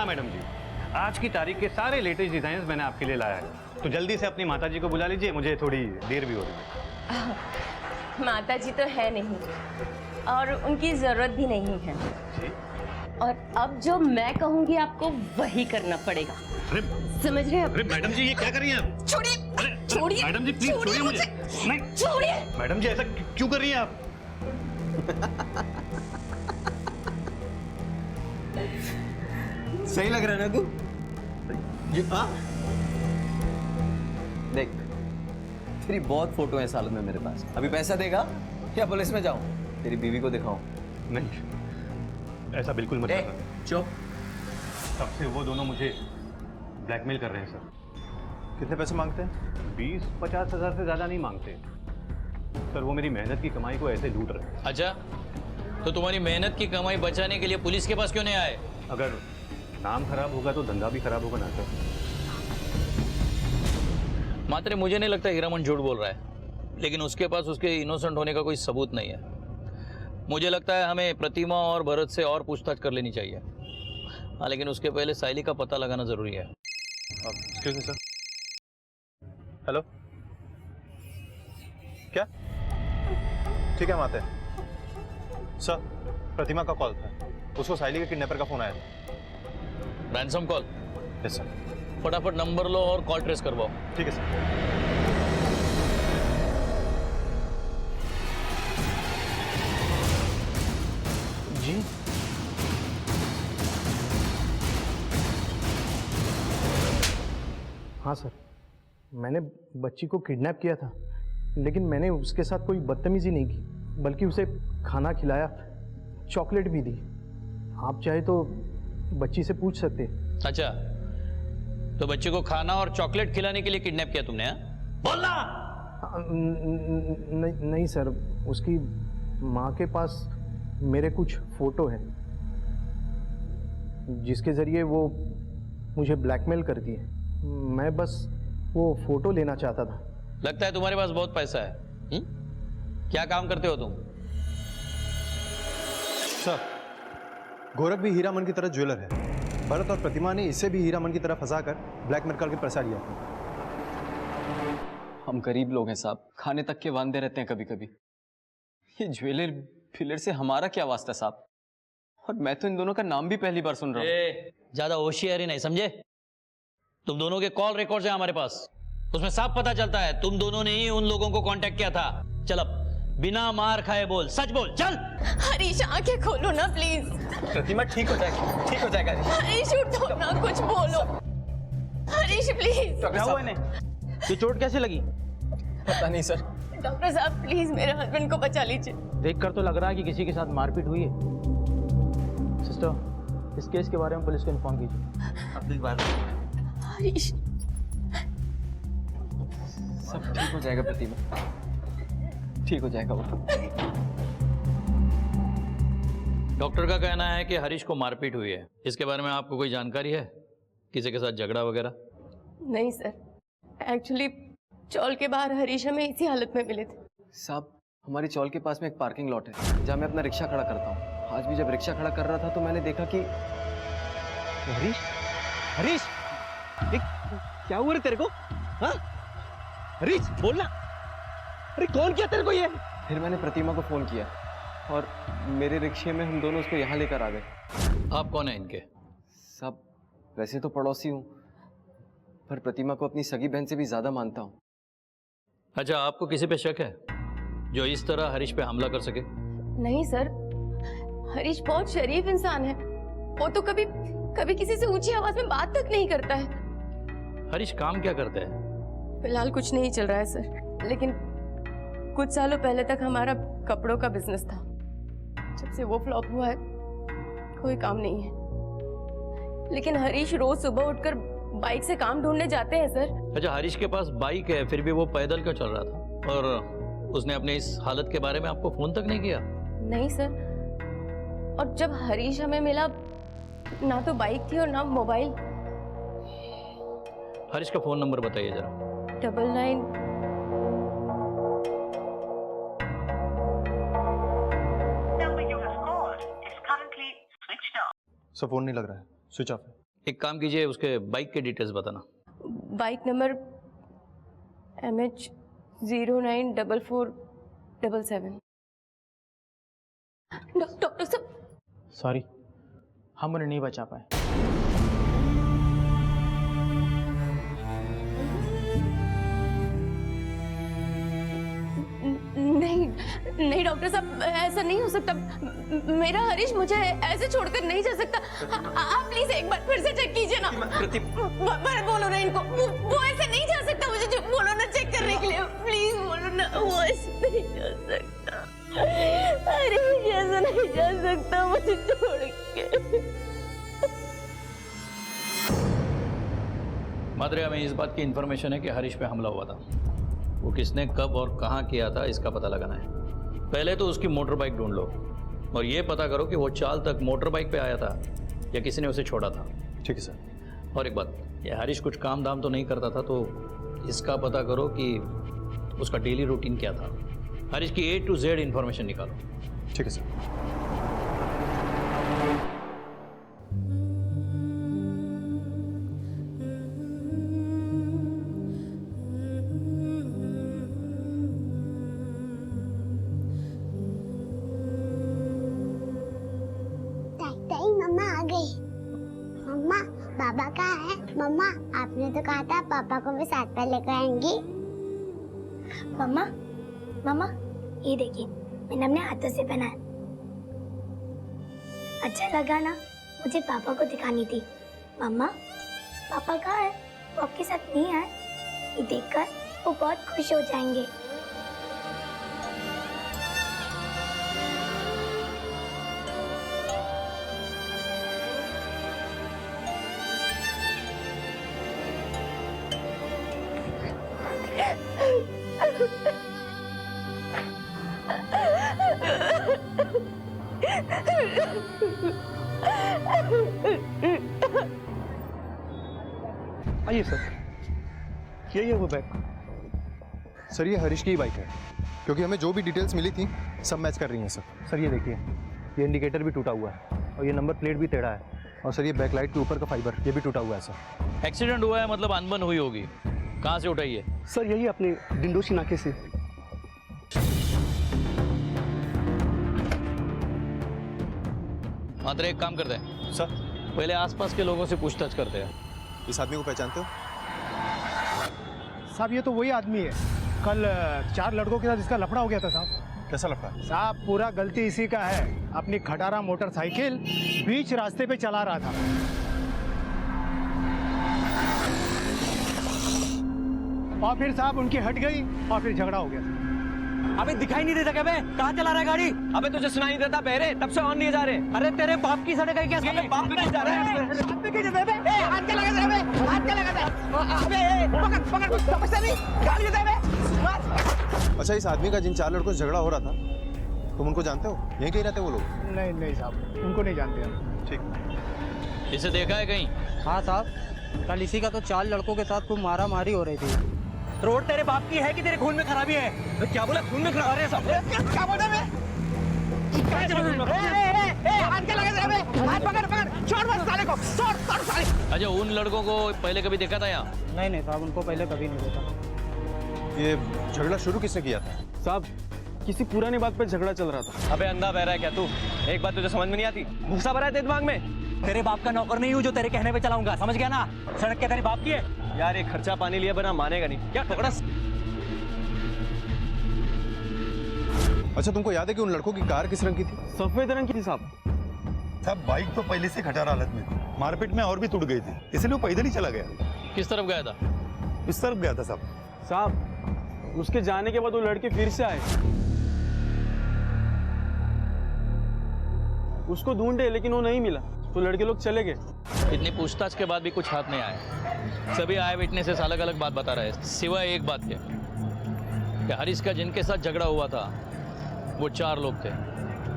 हाँ मैडम जी, आज की तारीख के सारे लेटेस्ट डिजाइन मैंने आपके लिए लाया है, तो जल्दी से अपनी माता जी को बुला लीजिए, मुझे थोड़ी देर भी हो रही है। माता जी तो है नहीं और उनकी जरूरत भी नहीं है जी? और अब जो मैं कहूंगी आपको वही करना पड़ेगा। अरे समझ रहे हैं आप? अरे मैडम जी, ये क्या कर रही हैं आप? छोड़िए छोड़िए मैडम जी प्लीज छोड़िए मुझे। नहीं छोड़िए। मैडम जी, ऐसा क्यों कर रही हैं आप? सही लग रहा है ना तू? हाँ? देख, तेरी बहुत फोटो है सालों में मेरे पास। अभी पैसा देगा या पुलिस में जाऊं? तेरी बीवी को दिखाऊं? नहीं, ऐसा बिल्कुल मत करना। चुप। तब से वो दोनों मुझे ब्लैकमेल कर रहे हैं सर। कितने पैसे मांगते हैं? 20-50 हज़ार से ज़्यादा नहीं मांगते सर, वो मेरी मेहनत की कमाई को ऐसे लूट रहे हैं। अच्छा, तो तुम्हारी मेहनत की कमाई बचाने के लिए पुलिस के पास क्यों नहीं आए? अगर नाम खराब होगा तो धंधा भी खराब होगा ना सर। मात्र मुझे नहीं लगता हीरामन झूठ बोल रहा है, लेकिन उसके पास उसके इनोसेंट होने का कोई सबूत नहीं है। मुझे लगता है हमें प्रतिमा और भरत से और पूछताछ कर लेनी चाहिए। हाँ, लेकिन उसके पहले साइली का पता लगाना जरूरी है। Excuse me sir. हेलो, क्या? ठीक है, हम आते हैं। सर, प्रतिमा का कॉल था, उसको साइली के किडनैपर का फोन आया था। Ransom call? Yes sir. फटाफट नंबर लो और कॉल ट्रेस करवाओ। ठीक है सर। जी? हाँ सर, मैंने बच्ची को किडनैप किया था, लेकिन मैंने उसके साथ कोई बदतमीजी नहीं की, बल्कि उसे खाना खिलाया, चॉकलेट भी दी। आप चाहे तो बच्ची से पूछ सकते हैं। अच्छा, तो बच्चे को खाना और चॉकलेट खिलाने के लिए किडनैप किया तुमने? हाँ, बोलना। नहीं सर, उसकी माँ के पास मेरे कुछ फोटो हैं जिसके जरिए वो मुझे ब्लैकमेल करती है। मैं बस वो फोटो लेना चाहता था। लगता है तुम्हारे पास बहुत पैसा है। क्या काम करते हो तुम? सर, गोरख भी हीरामन की तरह ज्वेलर है। भरत और प्रतिमा ने इसे भी हीरामन की तरह फंसाकर ब्लैकमेल करके पैसा लिया था। हम गरीब लोग हैं साहब, खाने तक के वांदे रहते हैं कभी कभी। ये ज्वेलर फिलर से हमारा क्या वास्ता साहब? और मैं तो इन दोनों का नाम भी पहली बार सुन रहा हूँ। ज्यादा होशियारी नहीं, समझे? तुम दोनों के कॉल रिकॉर्ड्स हैं हमारे पास, उसमें साफ पता चलता है तुम दोनों ने ही उन लोगों को कांटेक्ट किया था। चल अब बिना मार खाए बोल, सच बोल, चल। हरीश, आंखें खोलो ना प्लीज। प्रतिमा ठीक हो जाएगा, ठीक हो जाएगा। हरीश उठो ना, कुछ बोलो। हरीश प्लीज। क्या हुआ इन्हें? ये चोट कैसे लगी? पता नहीं सर। डॉक्टर साहब प्लीज मेरे हस्बैंड को बचा लीजिए। देखकर तो लग रहा है कि किसी के साथ मारपीट हुई है। सिस्टर, इस केस के बारे में पुलिस को इन्फॉर्म कीजिए। अब इस बार हरीश, सब ठीक हो जाएगा प्रतिमा, ठीक हो जाएगा वो। डॉक्टर का कहना है कि हरीश को मारपीट हुई है। इसके बारे में आपको कोई जानकारी है? किसी के साथ झगड़ा वगैरह? नहीं सर, एक्चुअली चौल के बाहर हरीश हमें इसी हालत में मिले थे। साहब, हमारी चौल के पास में एक पार्किंग लॉट है जहाँ मैं अपना रिक्शा खड़ा करता हूँ। आज भी जब रिक्शा खड़ा कर रहा था तो मैंने देखा कि हरीश, हरीश, क्या हुआ रे तेरे को? हाँ? हरीश बोलना। अरे कौन किया तेरे को ये? फिर मैंने प्रतिमा को फोन किया और मेरे रिक्शे में हम दोनों उसको यहाँ लेकर आ गए। आप कौन है इनके? साहब, वैसे तो पड़ोसी हूँ, पर प्रतिमा को अपनी सगी बहन से भी ज्यादा मानता हूँ। अच्छा, आपको किसी पे शक है जो इस तरह हरीश पे हमला कर सके? नहीं सर, हरीश बहुत शरीफ इंसान है। वो तो कभी कभी किसी से ऊंची आवाज में बात तक नहीं करता है। हरीश काम क्या करते हैं? फिलहाल कुछ नहीं चल रहा है सर, लेकिन कुछ सालों पहले तक हमारा कपड़ों का बिजनेस था। जब से वो फ्लॉप हुआ है कोई काम नहीं है। लेकिन हरीश रोज सुबह उठकर बाइक से काम ढूंढने जाते हैं सर। अच्छा, हरीश के पास बाइक है, फिर भी वो पैदल क्यों चल रहा था? और उसने अपने इस हालत के बारे में आपको फोन तक नहीं किया? नहीं सर, और जब हरीश हमें मिला ना तो बाइक थी और ना मोबाइल। हरीश का फोन नंबर बताइए जरा। 99 सर, फोन नहीं लग रहा है, स्विच ऑफ है। एक काम कीजिए, उसके बाइक के डिटेल्स बताना। Bike number MH094477। डॉक्टर साहब, सॉरी, हम उन्हें नहीं बचा पाए। नहीं नहीं डॉक्टर साहब, ऐसा नहीं हो सकता। मेरा हरीश मुझे ऐसे छोड़कर नहीं जा सकता। आप प्लीज एक बार फिर से चेक कीजिए ना। बोलो ना इनको, वो ऐसे नहीं जा सकता। मुझे जो बोलो ना चेक करने के लिए, प्लीज बोलो ना। वो ऐसे नहीं जा सकता। हरीश ऐसे नहीं जा सकता मुझे छोड़ के। मात्रे, हमें इस बात की इंफॉर्मेशन है कि हरीश पे हमला हुआ था। वो किसने कब और कहाँ किया था इसका पता लगाना है। पहले तो उसकी मोटर बाइक ढूंढ लो और ये पता करो कि वो चाल तक मोटर बाइक पे आया था या किसी ने उसे छोड़ा था। ठीक है सर। और एक बात, ये हरीश कुछ काम धाम तो नहीं करता था, तो इसका पता करो कि उसका डेली रूटीन क्या था। हरीश की A to Z इंफॉर्मेशन निकालो। ठीक है सर। मम्मा आ गई। मम्मा, बाबा कहाँ है? मम्मा, आपने तो कहा था पापा को भी साथ में लेकर आएंगी। मम्मा, मम्मा, ये देखिए, मैंने अपने हाथों से पहना है। अच्छा लगा ना? मुझे पापा को दिखानी थी। मम्मा, पापा कहाँ है? वो आपके साथ नहीं आए? ये देखकर वो बहुत खुश हो जाएंगे। आइए सर, यही है वो बैग। सर ये हरीश की ही बाइक है, क्योंकि हमें जो भी डिटेल्स मिली थी सब मैच कर रही हैं सर। सर ये देखिए, ये इंडिकेटर भी टूटा हुआ है और ये नंबर प्लेट भी टेढ़ा है। और सर ये बैकलाइट के ऊपर का फाइबर ये भी टूटा हुआ है सर। एक्सीडेंट हुआ है मतलब अनबन हुई होगी। कहाँ से उठाई है? सर यही अपने डिंडोशी नाके से। मात्र एक काम करते हैं, सर पहले आसपास के लोगों से पूछताछ करते हैं। इस आदमी को पहचानते हो? साहब ये तो वही आदमी है, कल 4 लड़कों के साथ इसका लफड़ा हो गया था साहब। कैसा लफड़ा? साहब पूरा गलती इसी का है। अपनी खटारा मोटरसाइकिल बीच रास्ते पे चला रहा था और फिर साहब उनकी हट गई और फिर झगड़ा हो गया। अबे दिखाई नहीं देता क्या बे? कहाँ चला रहा है गाड़ी? अबे तुझे सुनाई नहीं देता बहरे? तब से ऑन नहीं जा रहे। अरे तेरे बाप की सड़क है क्या? अबे बाप भी नहीं जा रहा है। हाथ पे कैसे दे बे? हाथ क्या लगा दे बे? हाथ क्या लगा दे? अबे पकड़ पकड़ समझ नहीं गाड़ी दे बे। अच्छा, इस आदमी का जिन 4 लड़कों से झगड़ा हो रहा था तुम उनको जानते हो? यहीं कहीं रहते वो लोग? नहीं नहीं साहब, उनको नहीं जानते हम। ठीक। इसे देखा है कहीं? हाँ साहब, कल इसी का तो 4 लड़कों के साथ खूब मारा मारी हो रही थी। रोड तेरे बाप की है कि तेरे खून में खराबी है? क्या बोला? खून में खराबी है सब? क्या बोला बे? हाथ क्या लगा दे बे? हाथ पकड़ पकड़ छोड़ बस साले को, छोड़ छोड़ साले। अच्छा, उन लड़कों को पहले कभी देखा था यहाँ? नहीं नहीं साहब, उनको पहले कभी नहीं देखा। ये झगड़ा शुरू किसने किया था? साहब किसी पुरानी बात पे झगड़ा चल रहा था। अबे अंधा बह रहा है क्या तू? एक बात तुझे समझ में नहीं आती? भूसा भरा है तेरे दिमाग में? तेरे बाप का नौकर नहीं हूँ जो तेरे कहने पे चलाऊंगा, समझ गया ना? सड़क क्या तेरे बाप की है? यार ये खर्चा पानी लिया बिना मानेगा नहीं क्या? टुकड़ा। अच्छा, तुमको याद है कि उन लड़कों की कार किस रंग की थी? सफेद रंग की थी साहब। साहब बाइक तो पहले से खटारा हालत में थी, मारपीट में और भी टूट गई थी, इसलिए वो पैदल ही चला गया। किस तरफ गया था? इस तरफ गया था साहब। साहब उसके जाने के बाद वो लड़के फिर से आए, उसको ढूंढे लेकिन वो नहीं मिला, तो लड़के लोग चले गए। इतनी पूछताछ के बाद भी कुछ हाथ नहीं आया। सभी आए विटनेसेस अलग अलग बात बता रहे हैं, सिवाय एक बात के कि हरीश का जिनके साथ झगड़ा हुआ था वो 4 लोग थे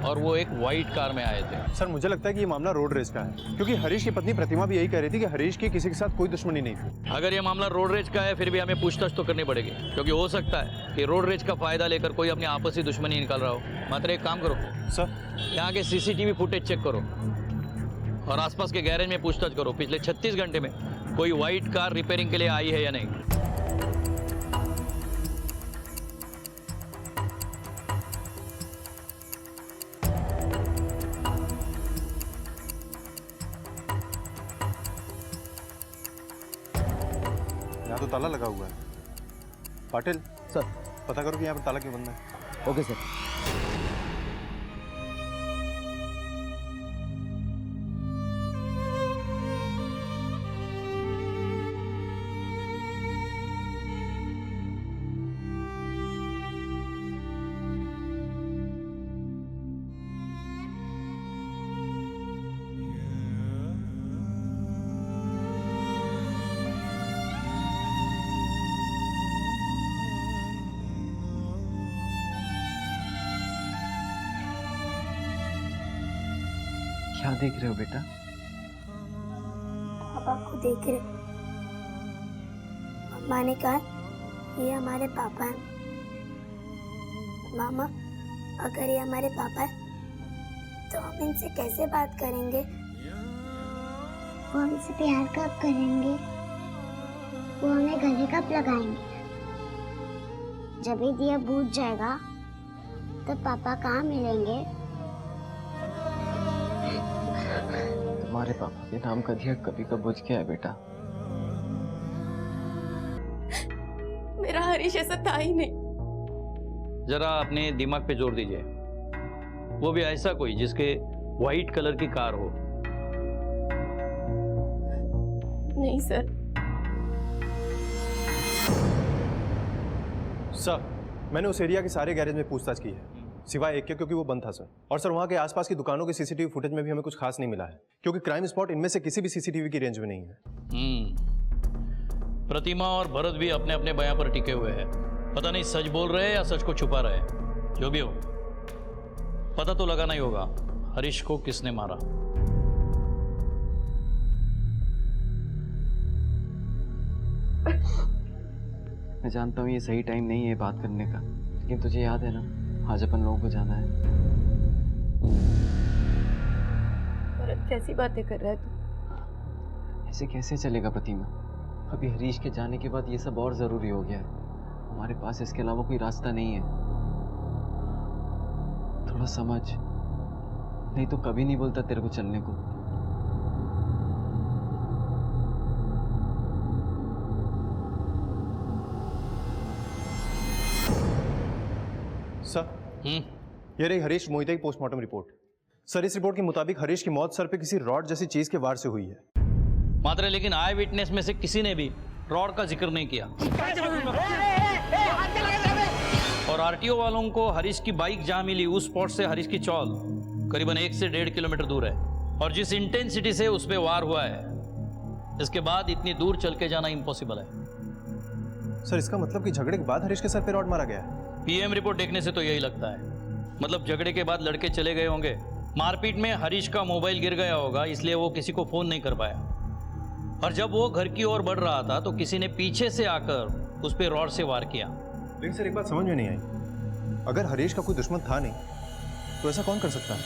और वो एक वाइट कार में आए थे। सर मुझे लगता है कि ये मामला रोड रेज का है, क्योंकि हरीश की पत्नी प्रतिमा भी यही कह रही थी कि हरीश की किसी के साथ कोई दुश्मनी नहीं थी। अगर ये मामला रोड रेज का है फिर भी हमें पूछताछ तो करनी पड़ेगी, क्योंकि हो सकता है कि रोड रेज का फायदा लेकर कोई अपनी आपसी दुश्मनी निकाल रहा हो। मात्र एक काम करो सर, यहाँ के CCTV फुटेज चेक करो, और आसपास के गैरेज में पूछताछ करो पिछले 36 घंटे में कोई व्हाइट कार रिपेयरिंग के लिए आई है या नहीं। यहाँ तो ताला लगा हुआ है। पाटिल सर। पता करो कि यहाँ पर ताला क्यों बंद है। Okay sir. क्या देख रहे हो बेटा? पापा को देख रहे। मम्मा ने कहा ये हमारे पापा हैं। मामा, अगर ये हमारे पापा हैं तो हम इनसे कैसे बात करेंगे? वो हमसे प्यार कब करेंगे? वो हमें गले कब लगाएंगे? जब ये दिया बुझ जाएगा तब पापा कहाँ मिलेंगे? तुम्हारे पापा के नाम का दिया कभी कब बुझ गया है बेटा। मेरा हरीश ऐसा था ही नहीं। जरा अपने दिमाग पे जोर दीजिए, वो भी ऐसा कोई जिसके व्हाइट कलर की कार हो। नहीं सर। सर, मैंने उस एरिया के सारे गैरेज में पूछताछ की है, सिवाय एक के, क्योंकि वो बंद था सर। और सर, वहाँ के आसपास की दुकानों के सीसीटीवी फुटेज में भी हमें कुछ खास नहीं मिला है, क्योंकि क्राइम स्पॉट इनमें से किसी भी सीसीटीवी की रेंज में नहीं है। प्रतिमा और भरत भी अपने अपने बयां पर टिके हुए हैं। पता नहीं सच बोल रहे हैं या सच को छुपा रहे हैं। जो भी हो, पता तो लगाना ही होगा हरीश को किसने मारा। मैं जानता हूँ ये सही टाइम नहीं है बात करने का, लेकिन तुझे याद है ना आज अपन लोगों को जाना है। भरत, कैसी बातें कर रहा है तू? ऐसे कैसे चलेगा प्रतिमा? अभी हरीश के जाने के बाद ये सब और जरूरी हो गया है। हमारे पास इसके अलावा कोई रास्ता नहीं है। थोड़ा समझ, नहीं तो कभी नहीं बोलता तेरे को चलने को। सर, ये रही हरीश मोहिते की पोस्टमार्टम रिपोर्ट। सर, इस रिपोर्ट के मुताबिक हरीश की मौत सर पे किसी रॉड जैसी चीज के वार से हुई है। मात्र लेकिन आई विटनेस में से किसी ने भी रॉड का जिक्र नहीं किया। और आरटीओ वालों को हरीश की बाइक जहां मिली उस स्पॉट से हरीश की चौल करीबन 1 से 1.5 किलोमीटर दूर है। और जिस इंटेंसिटी से उस पे वार हुआ है, इसके बाद इतनी दूर चल के जाना इम्पॉसिबल है। सर, इसका मतलब कि झगड़े के बाद हरीश के सर पे रॉड मारा गया है। पीएम रिपोर्ट देखने से तो यही लगता है। मतलब झगड़े के बाद लड़के चले गए होंगे, मारपीट में हरीश का मोबाइल गिर गया होगा, इसलिए वो किसी को फोन नहीं कर पाया। और जब वो घर की ओर बढ़ रहा था तो किसी ने पीछे से आकर उस पे रॉड से वार किया। लेकिन सर, एक बात समझ में नहीं आई, अगर हरीश का कोई दुश्मन था नहीं तो ऐसा कौन कर सकता है?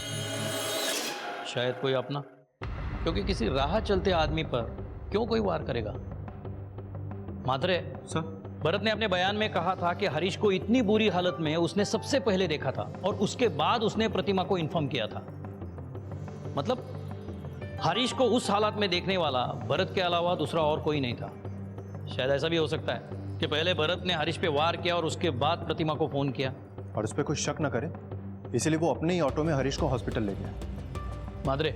शायद कोई अपना, क्योंकि किसी राह चलते आदमी पर क्यों कोई वार करेगा। मात्रे सर, भरत ने अपने बयान में कहा था कि हरीश को इतनी बुरी हालत में उसने सबसे पहले देखा था और उसके बाद उसने प्रतिमा को इन्फॉर्म किया था। मतलब हरीश को उस हालत में देखने वाला भरत के अलावा दूसरा और कोई नहीं था। शायद ऐसा भी हो सकता है कि पहले भरत ने हरीश पे वार किया और उसके बाद प्रतिमा को फोन किया और उस पर कोई शक न करे, इसलिए वो अपने ही ऑटो में हरीश को हॉस्पिटल ले गया। मादरे,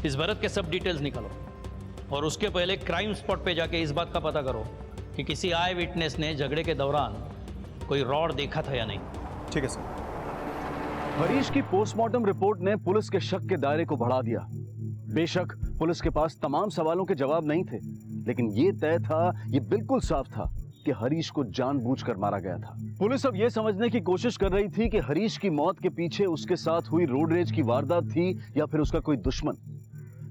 इस भरत के सब डिटेल्स निकालो और उसके पहले क्राइम स्पॉट पे जाके इस बात का पता करो कि किसी आई विटनेस ने झगड़े के दौरान कोई रॉड देखा था या नहीं। ठीक है सर। हरीश की पोस्टमार्टम रिपोर्ट ने पुलिस के शक के दायरे को बढ़ा दिया। बेशक पुलिस के पास तमाम सवालों के जवाब नहीं थे, लेकिन ये तय था, ये बिल्कुल साफ था कि हरीश को जानबूझकर मारा गया था। पुलिस अब यह समझने की कोशिश कर रही थी कि हरीश की मौत के पीछे उसके साथ हुई रोड रेज की वारदात थी या फिर उसका कोई दुश्मन।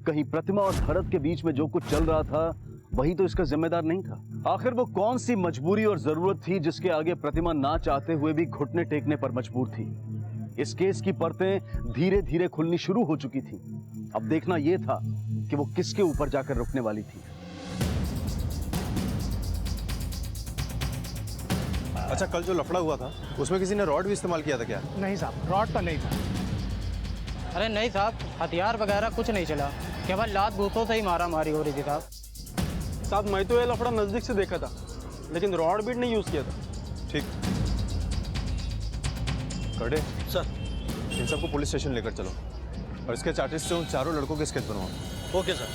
कहीं प्रतिमा और भरत के बीच में जो कुछ चल रहा था वही तो इसका जिम्मेदार नहीं था। आखिर वो कौन सी मजबूरी और जरूरत थी जिसके आगे प्रतिमा ना चाहते हुए भी घुटने टेकने पर मजबूर थी। इस केस की परतें धीरे धीरे खुलनी शुरू हो चुकी थी। अब देखना यह था कि वो किसके ऊपर जाकर रुकने वाली थी। अच्छा, कल जो लफड़ा हुआ था उसमें किसी ने रॉड भी इस्तेमाल किया था क्या? नहीं साहब, रॉड तो नहीं था। अरे नहीं साहब, हथियार वगैरह कुछ नहीं चला, केवल लात बूतों से ही मारा मारी हो रही थी साहब। साहब मैं तो ये लफड़ा नजदीक से देखा था, लेकिन रॉड भी नहीं यूज किया था। ठीक, करडे सर। इन सबको पुलिस स्टेशन लेकर चलो और इसके चार्जेस से उन चारों लड़कों के स्केच बनवाओ। Okay sir.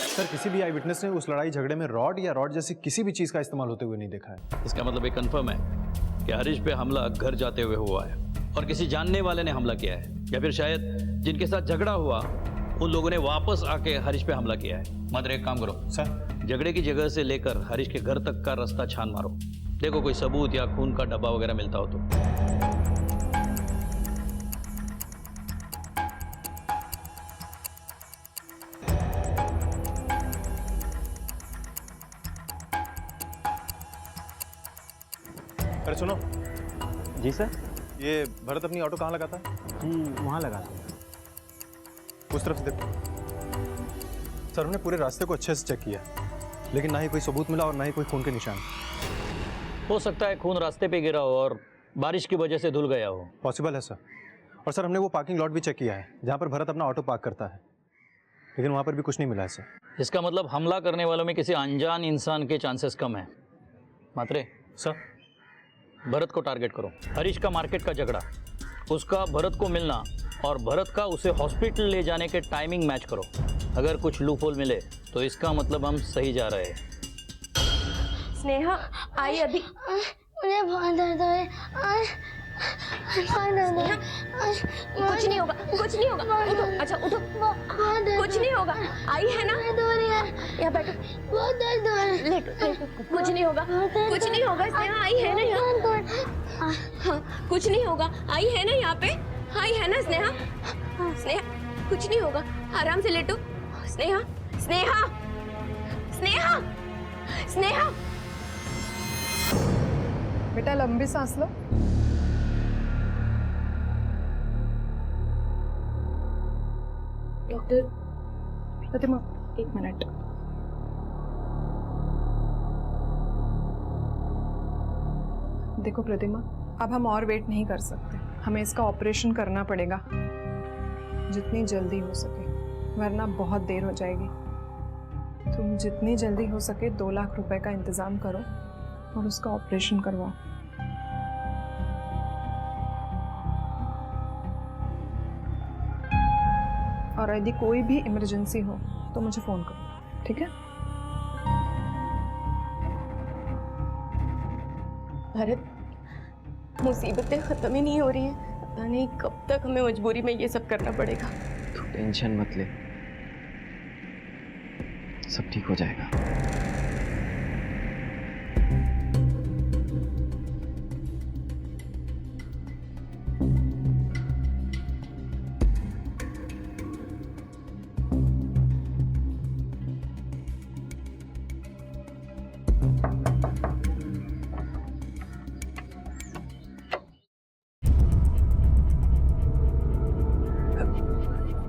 सर, किसी भी आई विटनेस ने उस लड़ाई झगड़े में रॉड या रॉड जैसी किसी भी चीज का इस्तेमाल होते हुए नहीं देखा है। इसका मतलब ये कंफर्म है कि हरीश पे हमला घर जाते हुए हुआ है और किसी जानने वाले ने हमला किया है, या फिर शायद जिनके साथ झगड़ा हुआ उन लोगों ने वापस आके हरीश पे हमला किया है। मात्र एक काम करो सर, झगड़े की जगह से लेकर हरीश के घर तक का रास्ता छान मारो, देखो कोई सबूत या खून का डब्बा वगैरह मिलता हो तो। अरे सुनो जी सर। ये भरत अपनी ऑटो कहाँ लगाता है? वहाँ लगा था। उस तरफ से देखो। सर, हमने पूरे रास्ते को अच्छे से चेक किया, लेकिन ना ही कोई सबूत मिला और ना ही कोई खून के निशान। हो सकता है खून रास्ते पे गिरा हो और बारिश की वजह से धुल गया हो। पॉसिबल है सर। और सर, हमने वो पार्किंग लॉट भी चेक किया है जहाँ पर भरत अपना ऑटो पार्क करता है, लेकिन वहाँ पर भी कुछ नहीं मिला है सर। इसका मतलब हमला करने वालों में किसी अनजान इंसान के चांसेस कम है। मात्रे सर, भरत को टारगेट करो। हरीश का मार्केट का झगड़ा, उसका भरत को मिलना और भरत का उसे हॉस्पिटल ले जाने के टाइमिंग मैच करो। अगर कुछ लूपहोल मिले तो इसका मतलब हम सही जा रहे हैं। स्नेहा आई अभी। मुझे बहुत दर्द हो रहा है। कुछ नहीं होगा, कुछ नहीं होगा। उठो, अच्छा उठो, कुछ नहीं होगा। आई है ना? यहाँ बैठो। बहुत दर्द हो रहा है। लेटो, कुछ नहीं होगा, कुछ नहीं होगा। स्नेहा आई है ना यहाँ? हाँ, कुछ नहीं होगा। आई है ना यहाँ पे? आई है ना स्नेहा? स्नेहा, कुछ नहीं होगा, आराम से लेटो। स्नेहा, स्नेहा, स्नेहा, स्नेहा। बेटा लंबी सांस लो। डॉक्टर प्रतिमा, एक मिनट। देखो प्रतिमा, अब हम और वेट नहीं कर सकते, हमें इसका ऑपरेशन करना पड़ेगा जितनी जल्दी हो सके, वरना बहुत देर हो जाएगी। तुम जितनी जल्दी हो सके 2 लाख रुपए का इंतजाम करो और उसका ऑपरेशन करवाओ। और यदि कोई भी इमरजेंसी हो तो मुझे फोन करो, ठीक है? भरत, मुसीबतें खत्म ही नहीं हो रही हैं। पता नहीं कब तक हमें मजबूरी में ये सब करना पड़ेगा। तू टेंशन मत ले, सब ठीक हो जाएगा।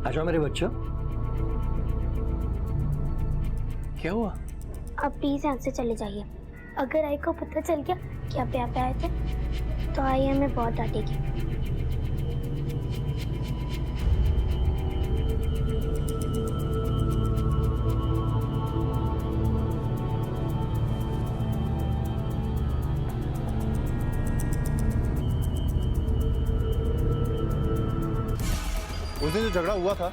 आजा मेरे बच्चों। क्या हुआ? आप प्लीज यहाँ से चले जाइए। अगर आई को पता चल गया कि आप यहाँ पे आए थे तो आई हमें बहुत डांटेगी। उस दिन जो झगड़ा हुआ था,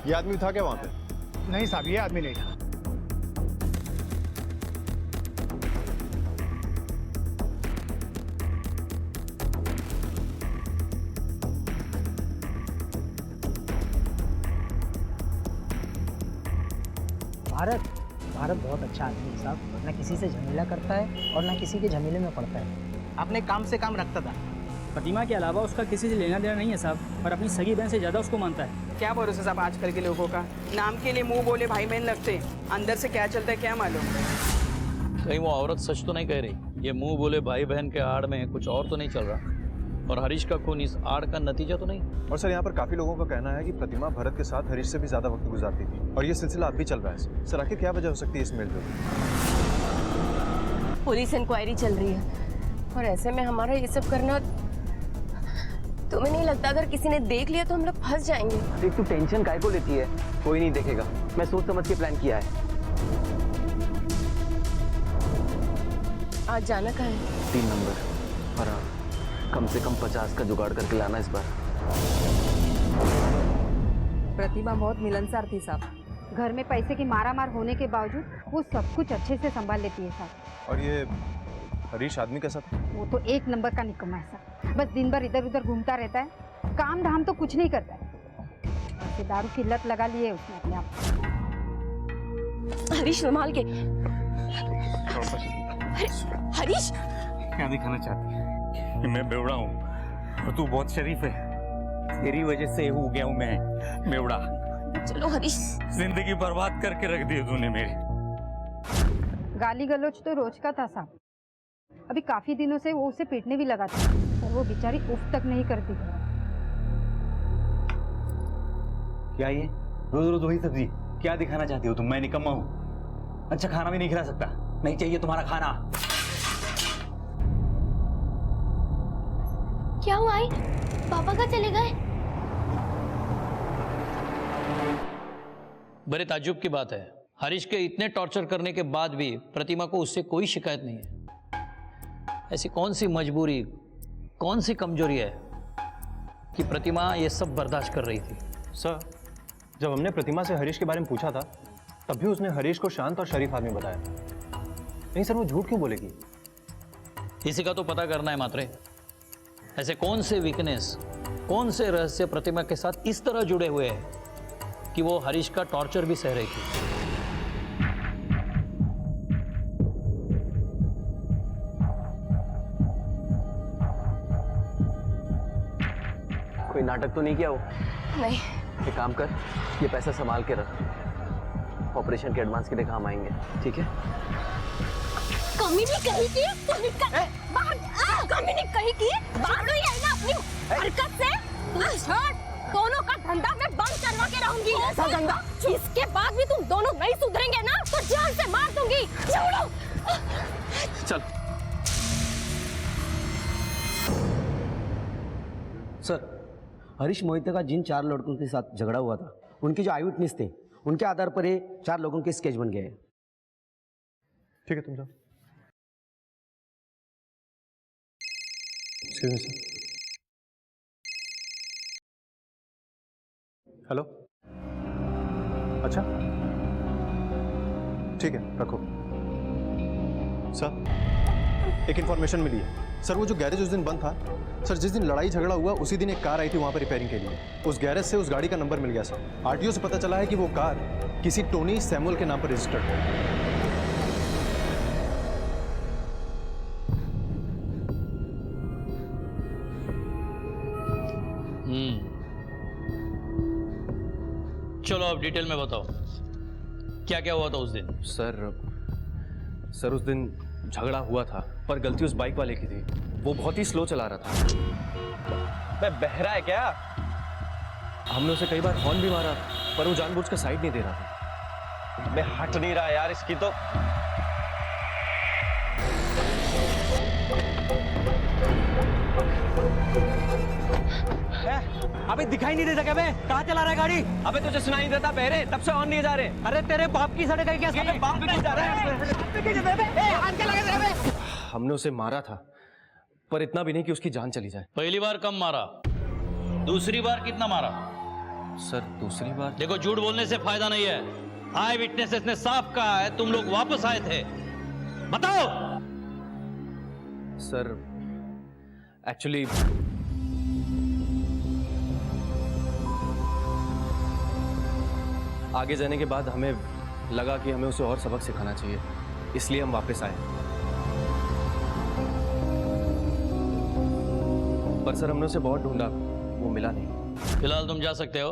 ये आदमी था क्या वहाँ पे? नहीं साहब, ये आदमी नहीं था। भारत बहुत अच्छा आदमी है साहब, ना किसी से झमेला करता है और ना किसी के झमेले में पड़ता है। अपने काम से काम रखता था। प्रतिमा के अलावा उसका किसी से लेना देना नहीं है साहब, और अपनी सगी बहन से ज़्यादा उसको मानता है। क्या भरोसा साहब आजकल के लोगों का, नाम के लिए मुंह बोले भाई बहन लगते, अंदर से क्या चलता है क्या मालूम। कहीं वो औरत सच तो नहीं कह रही? ये मुंह बोले भाई बहन के आड़ में कुछ और तो नहीं चल रहा? और हरीश का खून इस आड़ का नतीजा तो नहीं? और सर यहाँ पर काफी लोगों का कहना है कि प्रतिमा भरत के साथ हरीश से भी ज्यादा वक्त गुजारती थी और ये सिलसिला अब भी चल रहा है। सर आखिर क्या वजह हो सकती है इस मेलजोल की? पुलिस इंक्वायरी चल रही है और ऐसे में हमारा ये सब करना, तुम्हें नहीं लगता अगर किसी ने देख लिया तो हम लोग फंस जाएंगे? देख तू टेंशन काय को लेती है, कोई नहीं देखेगा। मैं सोच समझ के प्लान किया है। आज जाना कहाँ है? 3 नंबर। और हाँ, कम से कम 50 का जुगाड़ करके लाना इस बार। प्रतिमा बहुत मिलनसार थी साहब। घर में पैसे की मारामार होने के बावजूद वो सब कुछ अच्छे से संभाल लेती है साहब। और ये हरीश आदमी कैसा था? वो तो 1 नंबर का निकम्मा है साहब। बस दिन भर इधर उधर घूमता रहता है, काम धाम तो कुछ नहीं करता है। ऐसे दारू की लत लगा ली है उसने अपने आप। हरीश संभाल के। हरीश क्या दिखाना चाहती है कि मैं बेवड़ा हूँ और तू बहुत शरीफ है? तेरी वजह से हो गया हूँ मैं बेवड़ा। चलो हरीश। जिंदगी बर्बाद करके रख दी तूने मेरी। गाली गलौज तो रोज का था साहब। अभी काफी दिनों से वो उसे पीटने भी लगा था और वो बेचारी उफ तक नहीं करती थी। क्या ये रोज रोज वही सब्जी? क्या दिखाना चाहती हो तुम? मैं निकम्मा हूँ? अच्छा खाना भी नहीं खिला सकता? नहीं चाहिए तुम्हारा खाना। क्या हुआ आई? पापा कहाँ चले गए? बड़े ताज्जुब की बात है, हरीश के इतने टॉर्चर करने के बाद भी प्रतिमा को उससे कोई शिकायत नहीं है। ऐसी कौन सी मजबूरी, कौन सी कमजोरी है कि प्रतिमा ये सब बर्दाश्त कर रही थी? सर जब हमने प्रतिमा से हरीश के बारे में पूछा था तब भी उसने हरीश को शांत और शरीफ आदमी बताया। नहीं सर, वो झूठ क्यों बोलेगी? इसी का तो पता करना है मात्रे। ऐसे कौन से वीकनेस, कौन से रहस्य प्रतिमा के साथ इस तरह जुड़े हुए हैं कि वो हरीश का टॉर्चर भी सह रही थी? कोई नाटक तो नहीं किया वो? नहीं। एक काम कर, ये पैसा संभाल के रख। ऑपरेशन के एडवांस के लिए काम आएंगे, ठीक है? कमी नहीं कही की, कमी नहीं कही की, बाहर ही आई ना अपनी हरकत से। दोनों का धंधा मैं बंद करवा के रहूंगी। ऐसा धंधा? इसके बाद भी तुम दोनों नहीं सुधरेंगे ना तो जान से मार दूंगी। छोड़ो। चल। सर, हरीश मोहिते का जिन 4 लड़कों के साथ झगड़ा हुआ था, उनके जो आई विटनेस थे, उनके आधार पर ये 4 लोगों के स्केच बन गए हैं। ठीक है, तुम जाओ। Excuse me, sir. हेलो। अच्छा ठीक है, रखो। सर एक इंफॉर्मेशन मिली है। सर वो जो गैरेज उस दिन बंद था, सर जिस दिन लड़ाई झगड़ा हुआ उसी दिन एक कार आई थी वहाँ पर रिपेयरिंग के लिए। उस गैरेज से उस गाड़ी का नंबर मिल गया सर। आरटीओ से पता चला है कि वो कार किसी टोनी सैमुअल के नाम पर रजिस्टर्ड है। चलो अब डिटेल में बताओ, क्या क्या हुआ था उस दिन? सर उस दिन झगड़ा हुआ था पर गलती उस बाइक वाले की थी। वो बहुत ही स्लो चला रहा था। मैं बहरा है क्या? हमने उसे कई बार हॉर्न भी मारा पर वो जानबूझकर साइड नहीं दे रहा था। मैं हट नहीं रहा यार इसकी तो। अबे दिखाई नहीं देता क्या? बे कहाँ चला रहा है गाड़ी? अबे तुझे सुनाई नहीं देता बहरे? तब से ऑन नहीं जा रहे। अरे तेरे बाप की सड़क है क्या? बाप पे क्यों जा रहा है? हमने उसे मारा था पर इतना भी नहीं कि उसकी जान चली जाए। पहली बार कम मारा, दूसरी बार कितना मारा? सर दूसरी बार देखो, झूठ बोलने से फायदा नहीं है। आई विटनेसेस ने साफ कहा है तुम लोग वापस आए थे। बताओ। सर एक्चुअली आगे जाने के बाद हमें लगा कि हमें उसे और सबक सिखाना चाहिए, इसलिए हम वापस आए। पर सर हमने उसे बहुत ढूंढा, वो मिला नहीं। फिलहाल तुम जा सकते हो,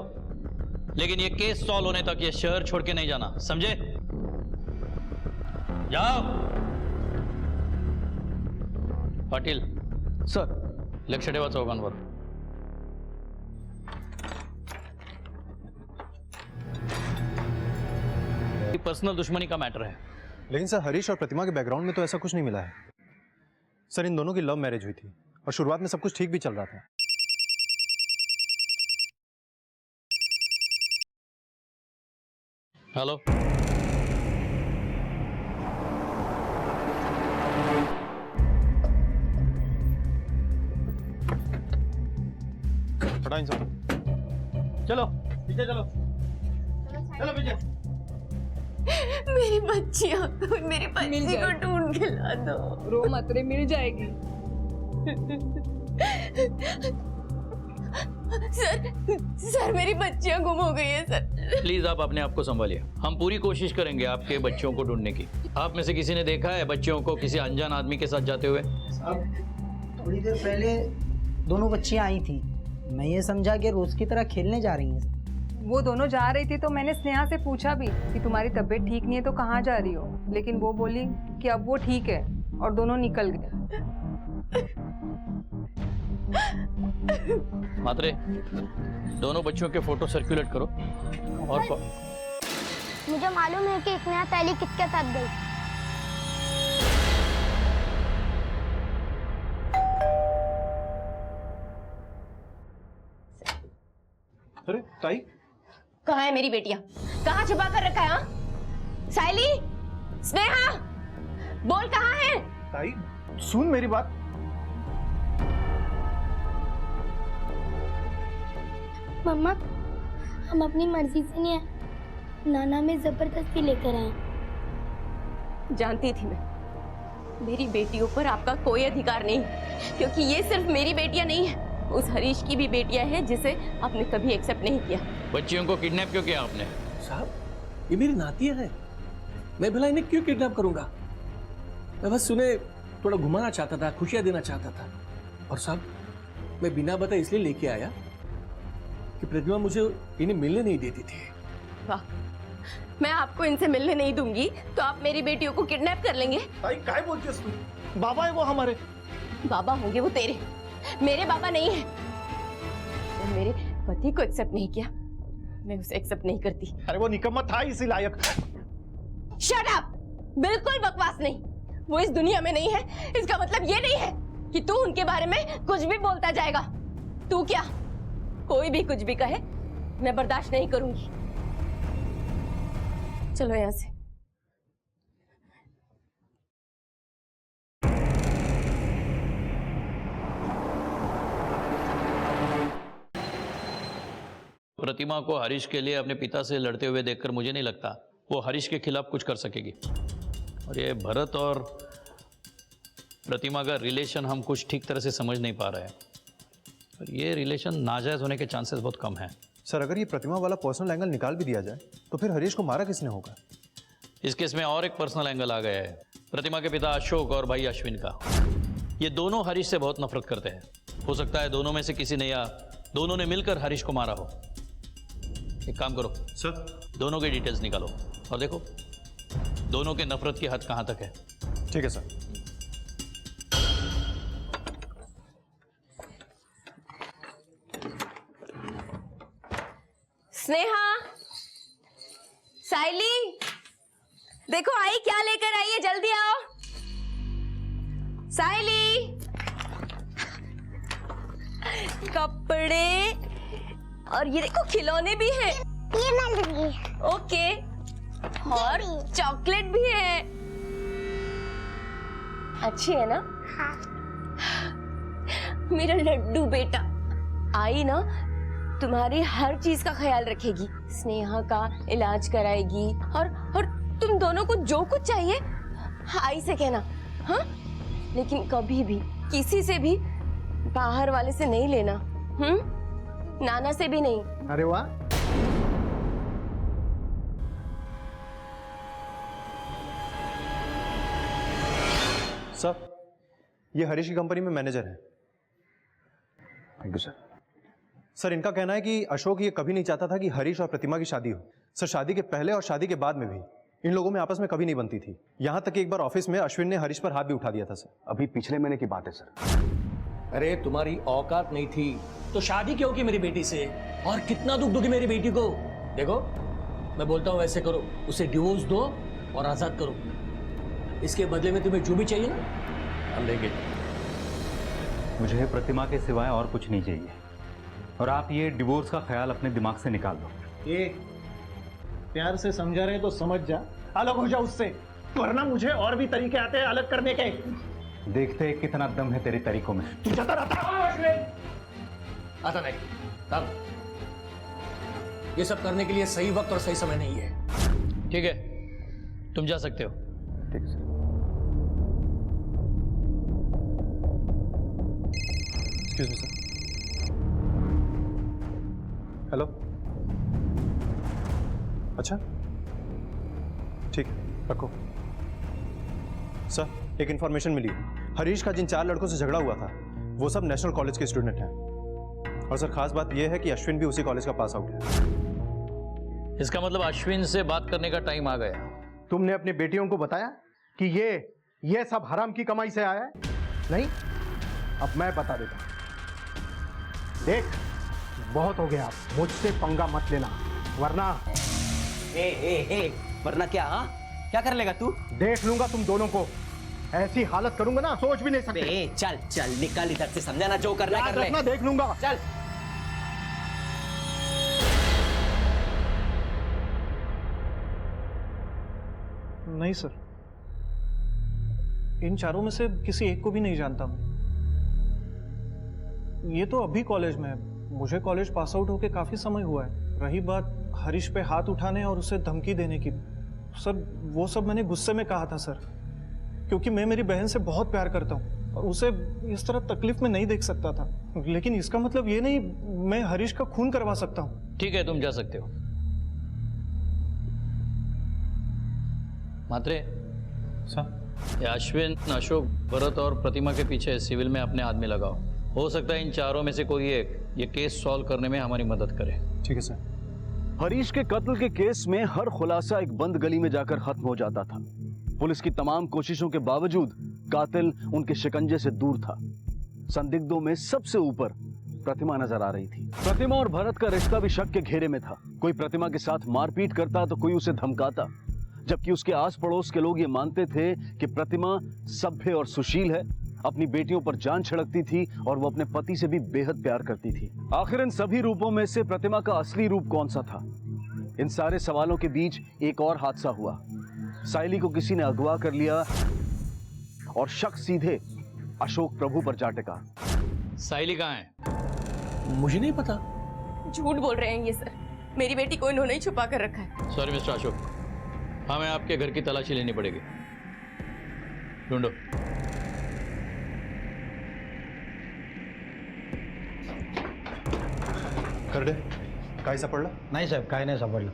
लेकिन ये केस सॉल्व होने तक ये शहर छोड़ के नहीं जाना, समझे? जाओ। पाटिल सर लक्ष ठेवा चौघांवर. पर्सनल दुश्मनी का मैटर है. लेकिन सर हरीश और प्रतिमा के बैकग्राउंड में तो ऐसा कुछ नहीं मिला है. सर इन दोनों की लव मैरिज हुई थी और शुरुआत में सब कुछ ठीक भी चल रहा था. हेलो. पता इन सब. चलो पीछे चलो. चलो पीछे. मेरी बच्चियां, मेरी बच्ची को ढूंढ के ला दो. रो मत रे, मिल जाएगी. सर मेरी बच्चियां गुम हो गई है सर. प्लीज आप अपने आप को संभालिए. हम पूरी कोशिश करेंगे आपके बच्चों को ढूंढने की. आप में से किसी ने देखा है बच्चों को किसी अनजान आदमी के साथ जाते हुए? थोड़ी देर पहले दोनों बच्चियां आई थी. मैं ये समझा कि रोज की तरह खेलने जा रही हैं. वो दोनों जा रही थी तो मैंने स्नेहा से पूछा भी कि तुम्हारी तबीयत ठीक नहीं है तो कहाँ जा रही हो, लेकिन वो बोली कि अब वो ठीक है और दोनों निकल गए. मात्रे, दोनों बच्चों के फोटो सर्कुलेट करो. और मुझे मालूम है कि स्नेहा पहले किसके साथ गई. अरे ताई, कहाँ है मेरी बेटियां? कहाँ छुपा कर रखा है? हाँ? साइली, स्नेहा, बोल कहाँ है? ताई सुन मेरी बात. मम्मा, हम अपनी मर्जी से नहीं आए, नाना में जबरदस्ती लेकर आए. जानती थी मैं, मेरी बेटियों पर आपका कोई अधिकार नहीं, क्योंकि ये सिर्फ मेरी बेटियां नहीं है, उस हरीश की भी बेटियां हैं जिसे आपने कभी एक्सेप्ट नहीं किया. बच्चियों को किडनैप क्यों किया आपने? साहब, ये मेरी नातियां हैं. मैं भला इन्हें क्यों किडनैप करूंगा? मैं बस उन्हें थोड़ा घुमाना चाहता था, खुशियां देना चाहता था. और साहब, मैं बिना बताए इसलिए लेके आया कि प्रतिमा मुझे इन्हें मिलने नहीं देती थी. वाह, मैं आपको इनसे मिलने नहीं दूंगी तो आप मेरी बेटियों को किडनैप कर लेंगे? ताई काय बोलती है तू? बाबा है वो हमारे. बाबा होंगे वो तेरे, मेरे बाबा नहीं है. तो मेरे पति को एक्सेप्ट नहीं किया, मैं उसे एक्सेप्ट नहीं करती. अरे वो निकम्मा था इसी लायक. Shut up! बिल्कुल बकवास नहीं. वो इस दुनिया में नहीं है, इसका मतलब ये नहीं है कि तू उनके बारे में कुछ भी बोलता जाएगा. तू क्या, कोई भी कुछ भी कहे, मैं बर्दाश्त नहीं करूंगी. चलो यहां से. प्रतिमा को हरीश के लिए अपने पिता से लड़ते हुए देखकर मुझे नहीं लगता वो हरीश के खिलाफ कुछ कर सकेगी. और ये भरत और प्रतिमा का रिलेशन हम कुछ ठीक तरह से समझ नहीं पा रहे हैं. और ये रिलेशन नाजायज होने के चांसेस बहुत कम हैं. सर अगर ये प्रतिमा वाला पर्सनल एंगल निकाल भी दिया जाए तो फिर हरीश को मारा किसने होगा? इस केस में और एक पर्सनल एंगल आ गया है. प्रतिमा के पिता अशोक और भाई अश्विन का. ये दोनों हरीश से बहुत नफरत करते हैं. हो सकता है दोनों में से किसी ने या दोनों ने मिलकर हरीश को मारा हो. एक काम करो सर, दोनों की डिटेल्स निकालो और देखो दोनों के नफरत की हद कहां तक है. ठीक है सर. स्नेहा, साइली, देखो आई क्या लेकर आई है, जल्दी आओ. साइली, कपड़े और ये देखो खिलौने भी हैं. ये मैं लूंगी. ओके, और चॉकलेट भी है. अच्छी है ना? हाँ. मेरा लड्डू बेटा. आई ना तुम्हारी हर चीज का ख्याल रखेगी, स्नेहा का इलाज कराएगी, और तुम दोनों को जो कुछ चाहिए आई से कहना. हाँ, लेकिन कभी भी किसी से भी बाहर वाले से नहीं लेना. नाना से भी नहीं. अरे वाह. सर ये हरीश की कंपनी में मैनेजर है. Thank you sir. सर इनका कहना है कि अशोक ये कभी नहीं चाहता था कि हरीश और प्रतिमा की शादी हो. सर शादी के पहले और शादी के बाद में भी इन लोगों में आपस में कभी नहीं बनती थी. यहां तक कि एक बार ऑफिस में अश्विन ने हरीश पर हाथ भी उठा दिया था. सर अभी पिछले महीने की बात है सर. अरे तुम्हारी औकात नहीं थी तो शादी क्यों की मेरी बेटी से? और कितना दुख दोगी मेरी बेटी को? देखो मैं बोलता हूँ वैसे करो, उसे डिवोर्स दो और आजाद करो। इसके बदले में तुम्हें जो भी चाहिए ना हम देंगे। मुझे प्रतिमा के सिवाय और कुछ नहीं चाहिए, और आप ये डिवोर्स का ख्याल अपने दिमाग से निकाल दो। ये प्यार से समझा रहे तो समझ जा, अलग हो जा उससे, वरना मुझे और भी तरीके आते हैं अलग करने के। देखते हैं कितना दम है तेरे तरीकों में। तू जाता रहता आता नहीं तब ये सब करने के लिए सही वक्त और सही समय नहीं है। ठीक है, तुम जा सकते हो। ठीक है। Excuse me sir. हेलो। अच्छा ठीक है, रखो। सर एक इंफॉर्मेशन मिली है, हरीश का जिन 4 लड़कों से झगड़ा हुआ था वो सब नेशनल कॉलेज के स्टूडेंट हैं। और सर खास बात यह है कि अश्विन भी उसी कॉलेज का पास आउट है। इसका मतलब अश्विन से बात करने का टाइम आ गया। तुमने अपनी बेटियों को बताया कि ये सब हराम की कमाई से आया है? नहीं, अब मैं बता देता हूं। देख, बहुत हो गया, मुझसे पंगा मत लेना वरना वरना क्या? हाँ क्या कर लेगा तू? देख लूंगा तुम दोनों को, ऐसी हालत करूंगा ना सोच भी नहीं सकते। चल चल निकल इधर से, समझाना जो करना कर ले। देख लूंगा। चल। नहीं सर, इन चारों में से किसी एक को भी नहीं जानता मैं। ये तो अभी कॉलेज में है, मुझे कॉलेज पास आउट होके काफी समय हुआ है। रही बात हरीश पे हाथ उठाने और उसे धमकी देने की, सर वो सब मैंने गुस्से में कहा था सर, क्योंकि मैं मेरी बहन से बहुत प्यार करता हूँ और उसे इस तरह तकलीफ में नहीं देख सकता था। लेकिन इसका मतलब ये नहीं मैं हरीश का खून करवा सकता हूँ। ठीक है, तुम जा सकते हो। मात्रे सर, ये अश्विन, अशोक, भरत और प्रतिमा के पीछे सिविल में अपने आदमी लगाओ। हो सकता है इन चारों में से कोई एक ये केस सॉल्व करने में हमारी मदद करे। ठीक है सर। हरीश के कत्ल के केस में हर खुलासा एक बंद गली में जाकर खत्म हो जाता था। पुलिस की तमाम कोशिशों के बावजूद कातिल उनके शिकंजे से दूर था। संदिग्धों में सबसे ऊपर प्रतिमा नजर आ रही थी। प्रतिमा और भरत का रिश्ता भी शक के घेरे में था। कोई प्रतिमा के साथ मारपीट करता तो कोई उसे धमकाता, जबकि उसके आस पड़ोस के लोग ये मानते थे कि प्रतिमा सभ्य और सुशील है, अपनी बेटियों पर जान छिड़कती थी और वो अपने पति से भी बेहद प्यार करती थी। आखिर इन सभी रूपों में से प्रतिमा का असली रूप कौन सा था? इन सारे सवालों के बीच एक और हादसा हुआ। साइली को किसी ने अगवा कर लिया और शक सीधे अशोक प्रभु पर जा टिका। साइली कहाँ है? मुझे नहीं पता। झूठ बोल रहे हैं ये सर, मेरी बेटी को इन्होंने ही छुपा कर रखा है। सॉरी मिस्टर अशोक, हमें आपके घर की तलाशी लेनी पड़ेगी। ढूंढो। कर दे, काय सापडला? नहीं साहब, काय नहीं सापडला।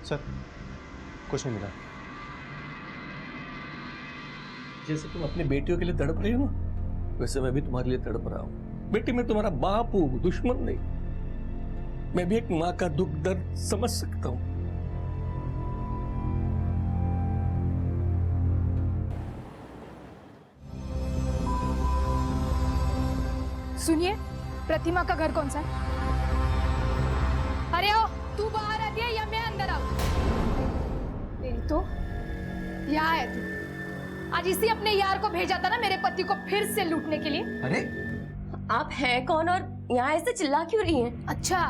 सर कुछ नहीं मिला। जैसे तुम अपनी बेटियों के लिए तड़प रही हो ना, वैसे मैं भी तुम्हारे लिए तड़प रहा हूं। बेटी, मैं तुम्हारा बाप हूं, दुश्मन नहीं। मैं भी एक माँ का दुख दर्द समझ सकता हूं। सुनिए, प्रतिमा का घर कौन सा है? अरे ओ, तू बाहर आती है या मैं अंदर आऊं? तो यहाँ है तू। आज इसी अपने यार को भेजा था ना मेरे पति को फिर से लूटने के लिए। अरे आप हैं कौन और यहाँ ऐसे चिल्ला क्यों रही हैं? अच्छा,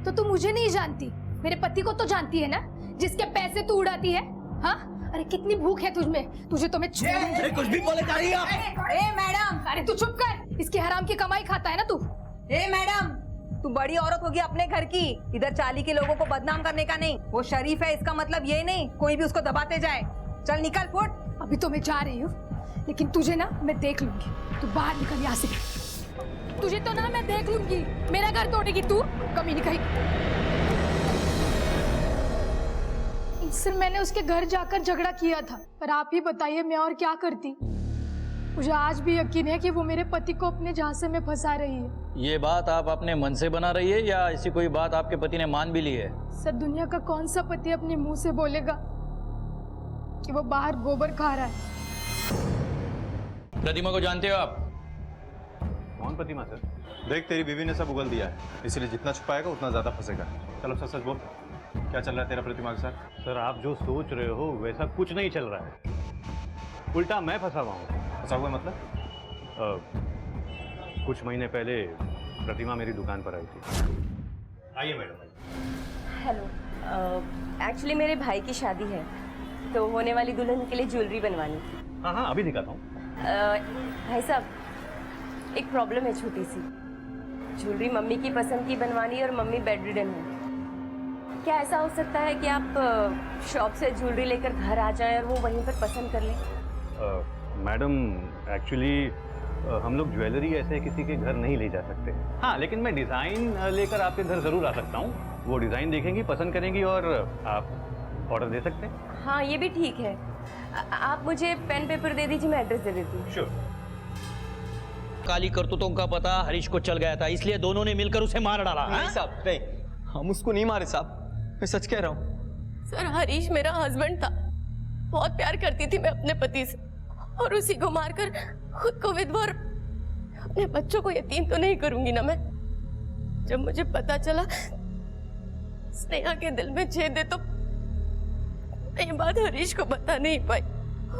तो तू मुझे नहीं जानती, मेरे पति को तो जानती है ना, जिसके पैसे तू उड़ाती है। हाँ, अरे कितनी भूख है तुझमें, तुझे तो मैं अरे कुछ भी बोले जा रही है आप। ए मैडम, अरे तू चुप कर, इसकी हराम की कमाई खाता है ना तू। ए मैडम, तू बड़ी औरत होगी अपने घर की, इधर चाली के लोगों को बदनाम करने का नहीं। वो शरीफ है, इसका मतलब ये नहीं कोई भी उसको दबाते जाए। चल निकल, फुट। अभी तो मैं जा रही हूँ, लेकिन तुझे ना मैं देख लूंगी। तू बाहर निकल यहाँ से, तुझे तो ना मैं देख लूंगी। मेरा घर तोड़ेगी तू, कमी नहीं कहीं। सर, मैंने उसके घर जाकर झगड़ा किया था, पर आप ही बताइए मैं और क्या करती। मुझे आज भी यकीन है कि वो मेरे पति को अपने झांसे में फंसा रही है। ये बात आप अपने मन से बना रही है या ऐसी कोई बात आपके पति ने मान भी ली है? सर, दुनिया का कौन सा पति अपने मुंह से बोलेगा कि वो बाहर गोबर खा रहा है? प्रतिमा को जानते हो आप? कौन प्रतिमा सर? देख तेरी बीवी ने सब उगल दिया है, इसलिए जितना छुपाएगा उतना ज़्यादा फंसेगा। चलो सच सच बोल, क्या चल रहा है तेरा प्रतिमा के साथ? सर आप जो सोच रहे हो वैसा कुछ नहीं चल रहा है, उल्टा मैं फंसा हुआ हूँ। फंसा हुआ मतलब? कुछ महीने पहले प्रतिमा मेरी दुकान पर आई थी। आइए मैडम। हेलो, एक्चुअली मेरे भाई की शादी है तो होने वाली दुल्हन के लिए ज्वेलरी बनवानी थी। हाँ हाँ अभी दिखाता हूँ। भाई साहब एक प्रॉब्लम है छोटी सी, ज्वेलरी मम्मी की पसंद की बनवानी और मम्मी बेड रिडन है। क्या ऐसा हो सकता है कि आप शॉप से ज्वेलरी लेकर घर आ जाएं और वो वहीं पर पसंद कर लें? मैडम एक्चुअली हम लोग ज्वेलरी ऐसे किसी के घर नहीं ले जा सकते। हाँ लेकिन मैं डिज़ाइन लेकर आपके घर ज़रूर आ सकता हूँ। वो डिज़ाइन देखेंगी, पसंद करेंगी और आप ऑर्डर दे सकते हैं। हाँ ये भी ठीक है। आप मुझे पेन पेपर दे दीजिए, मैं एड्रेस दे देती हूँ। श्योर। काली करतूतों का पता हरीश को चल गया था, इसलिए दोनों ने मिलकर उसे मार डाला। नहीं साहब नहीं, हम उसको नहीं मारे साहब, मैं सच कह रहा हूँ। सर हरीश मेरा हस्बैंड था, बहुत प्यार करती थी मैं अपने पति से, और उसी को मारकर खुद को विधवा और अपने बच्चों को यतीम तो नहीं करूंगी ना मैं। जब मुझे पता चला स्नेहा के दिल में छेद है तो ये बात हरीश को बता नहीं पाई।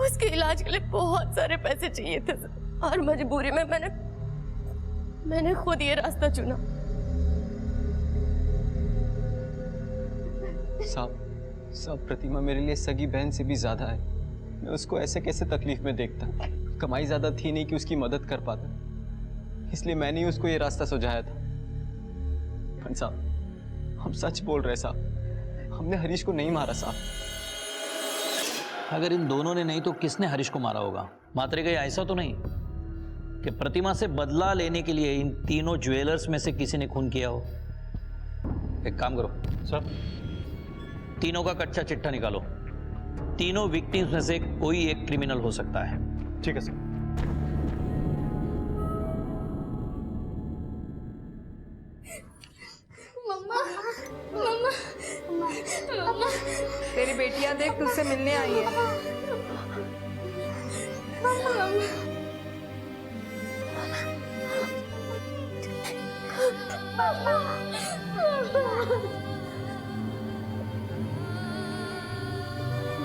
उसके इलाज के लिए बहुत सारे पैसे चाहिए थे और मजबूरी में मैंने खुद ये रास्ता चुना। साहब प्रतिमा मेरे लिए सगी बहन से भी ज्यादा है। मैं उसको ऐसे कैसे तकलीफ में देखता। कमाई ज्यादा थी नहीं कि उसकी मदद कर पाता, इसलिए मैंने ही उसको ये रास्ता सुझाया था। साहब हम सच बोल रहे साहब, हमने हरीश को नहीं मारा साहब। अगर इन दोनों ने नहीं तो किसने हरीश को मारा होगा? मात्रे गई ऐसा तो नहीं कि प्रतिमा से बदला लेने के लिए इन तीनों ज्वेलर्स में से किसी ने खून किया हो। एक काम करो सर, तीनों का कच्चा चिट्ठा निकालो। तीनों विक्टिम्स में से कोई एक क्रिमिनल हो सकता है। ठीक है सर। मम्मा मम्मा मम्मा, तेरी बेटियां देख तुझसे मिलने आई है। मम्मा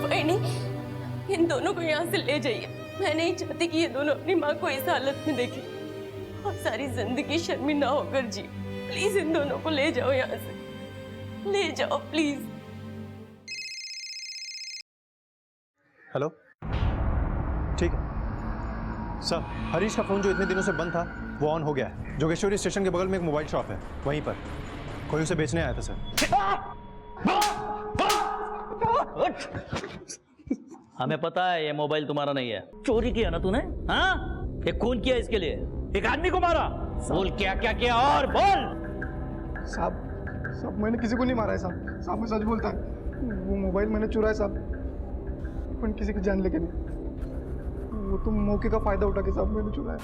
बहनी इन दोनों को यहाँ से ले जाइए। मैं नहीं चाहती कि ये दोनों अपनी माँ को इस हालत में देखें और सारी जिंदगी शर्मिंदा होकर जी। प्लीज इन दोनों को ले जाओ यहाँ से, ले जाओ प्लीज। हेलो, ठीक है सर। हरीश का फ़ोन जो इतने दिनों से बंद था वो ऑन हो गया है। जोगेश्वरी स्टेशन के बगल में एक मोबाइल शॉप है, वहीं पर कोई उसे बेचने आया था सर। हमें पता है ये मोबाइल तुम्हारा नहीं है। चोरी किया ना तूने? हाँ, एक खून किया इसके लिए, एक आदमी को मारा। बोल क्या क्या किया और बोल। साहब मैंने किसी को नहीं मारा है साहब। साहब मैं सच बोलता है, वो मोबाइल मैंने चुराया साहब, पर किसी की जान लेके नहीं। वो तो मौके का फायदा उठा के साहब मैंने चुराया।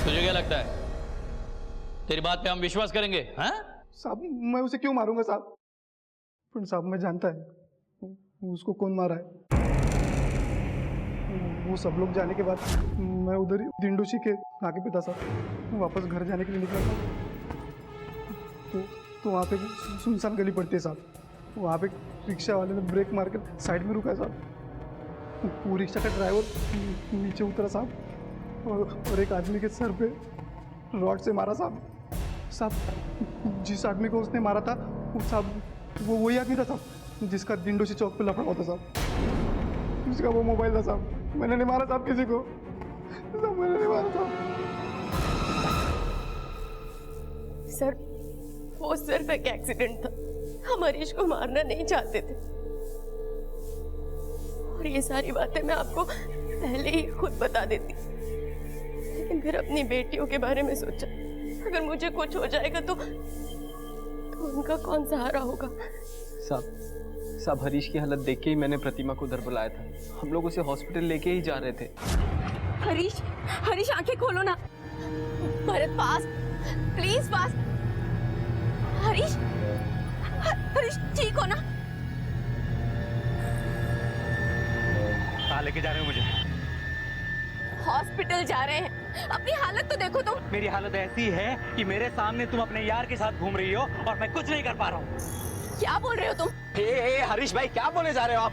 तुझे क्या लगता है तेरी बात पे हम विश्वास करेंगे? हाँ साहब मैं उसे क्यों मारूंगा साहब? पर साहब मैं जानता है उसको कौन मारा है। वो सब लोग जाने के बाद मैं उधर ही दिंडोशी के आगे पे था साहब। वापस घर जाने के लिए निकला था तो वहाँ पे सुनसान गली पड़ती है साहब। वहाँ पे रिक्शा वाले ने ब्रेक मार कर साइड में रुका है साहब। वो रिक्शा का ड्राइवर नीचे उतरा साहब और एक आदमी के सर पे रॉड से मारा साहब। जिस आदमी को उसने मारा था वो साहब वो वही आदमी था साहब जिसका दिंडोशी चौक पे लफड़ा हुआ था साहब। जिसका वो मोबाइल था साहब। मैंने नहीं मारा साहब किसी को, साहब मैंने नहीं मारा साहब। सर वो सिर्फ एक एक्सीडेंट था, हम हरीश को मारना नहीं चाहते थे। और ये सारी बातें मैं आपको पहले ही खुद बता देती, लेकिन फिर अपनी बेटियों के बारे में सोचा, अगर मुझे कुछ हो जाएगा तो उनका कौन सहारा होगा। साहब हरीश की हालत देख के ही मैंने प्रतिमा को उधर बुलाया था। हम लोग उसे हॉस्पिटल लेके ही जा रहे थे। हरीश आंखें खोलो ना। Bharat fast, please fast. Harish, Harish ठीक हो ना? कहाँ लेके जा रहे हो मुझे? हॉस्पिटल जा रहे हैं। अपनी हालत तो देखो तुम। मेरी हालत ऐसी है कि मेरे सामने तुम अपने यार के साथ घूम रही हो और मैं कुछ नहीं कर पा रहा हूँ। क्या बोल रहे हो तुम? हरीश भाई, क्या बोले जा रहे हो आप?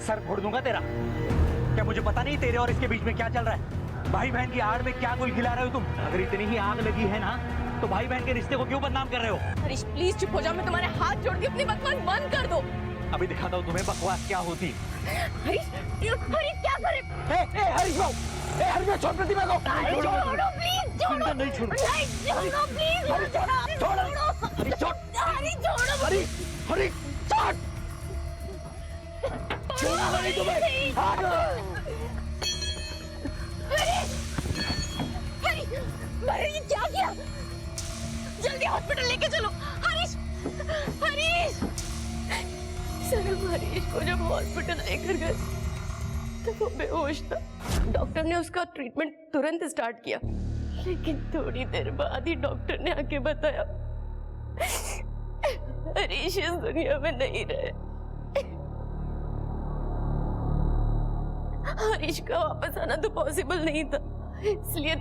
सर फोड़ दूंगा तेरा। क्या मुझे पता नहीं तेरे और इसके बीच में क्या चल रहा है? भाई बहन की आड़ में क्या कोई खिला रहे हो तुम? अगर इतनी ही आग लगी है ना, तो भाई बहन के रिश्ते को क्यों बदनाम कर रहे हो? हरीश प्लीज चुप हो जाओ, मैं तुम्हारे हाथ जोड़ के अपनी बकवास बंद कर दो। अभी दिखाता हूँ तुम्हें बकवास क्या होती। हरीश, हरीश क्या करे? हरीश भाऊ, हरीश छोड़ प्रतिमा को। छोड़ो प्लीज, छोड़ो। नहीं छोड़ो, छोड़ो प्लीज, हरीश छोड़ो, हरीश छोड़, हरीश छोड़ो, हरीश, हरीश छोड़, छोड़ो नहीं तुम्हें। हरीश क्या किया? जल्दी हॉस्पिटल लेके चलो। हरीश, हरीश। सर हम हरीश को जब हॉस्पिटल लेकर गए तो वो बेहोश था। डॉक्टर ने उसका ट्रीटमेंट तुरंत स्टार्ट किया, लेकिन थोड़ी देर बाद ही डॉक्टर ने आके बताया हरीश इस दुनिया में नहीं रहे। हरीश का वापस आना तो पॉसिबल नहीं था, इसलिए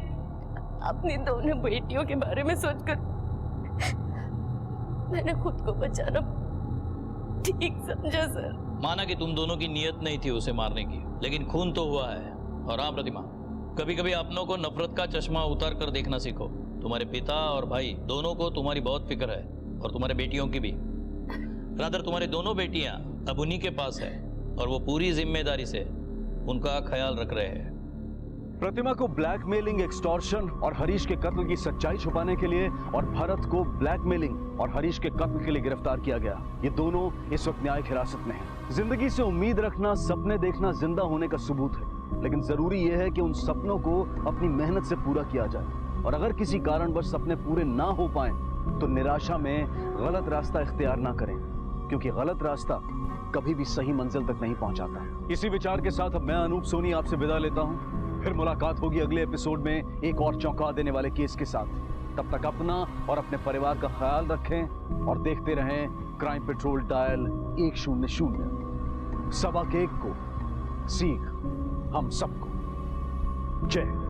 अपनी दोनों बेटियों के बारे में सोचकर मैंने खुद को बचाना ठीक समझा सर। माना कि तुम दोनों की नीयत नहीं थी उसे मारने की, लेकिन खून तो हुआ है। और हाँ प्रतिमा, कभी कभी अपनों को नफरत का चश्मा उतार कर देखना सीखो। तुम्हारे पिता और भाई दोनों को तुम्हारी बहुत फिक्र है, और तुम्हारे बेटियों की भी। रादर तुम्हारी दोनों बेटियां अब उन्हीं के पास है, और वो पूरी जिम्मेदारी से उनका ख्याल रख रहे हैं। प्रतिमा को ब्लैकमेलिंग, एक्सटॉर्शन और हरीश के कत्ल की सच्चाई छुपाने के लिए और भरत को ब्लैकमेलिंग और हरीश के कत्ल के लिए गिरफ्तार किया गया। ये दोनों इस वक्त न्यायिक हिरासत में हैं। जिंदगी से उम्मीद रखना, सपने देखना जिंदा होने का सबूत है, लेकिन जरूरी यह है कि उन सपनों को अपनी मेहनत से पूरा किया जाए। और अगर किसी कारणवश सपने पूरे ना हो पाए तो निराशा में गलत रास्ता इख्तियार ना करें, क्योंकि गलत रास्ता कभी भी सही मंजिल तक नहीं पहुंचाता है। इसी विचार के साथ अब मैं अनूप सोनी आपसे विदा लेता हूं। फिर मुलाकात होगी अगले एपिसोड में एक और चौंका देने वाले केस के साथ। तब तक अपना और अपने परिवार का ख्याल रखें और देखते रहें क्राइम पेट्रोल डायल 100। सबक एक को सीख हम सबको। जय।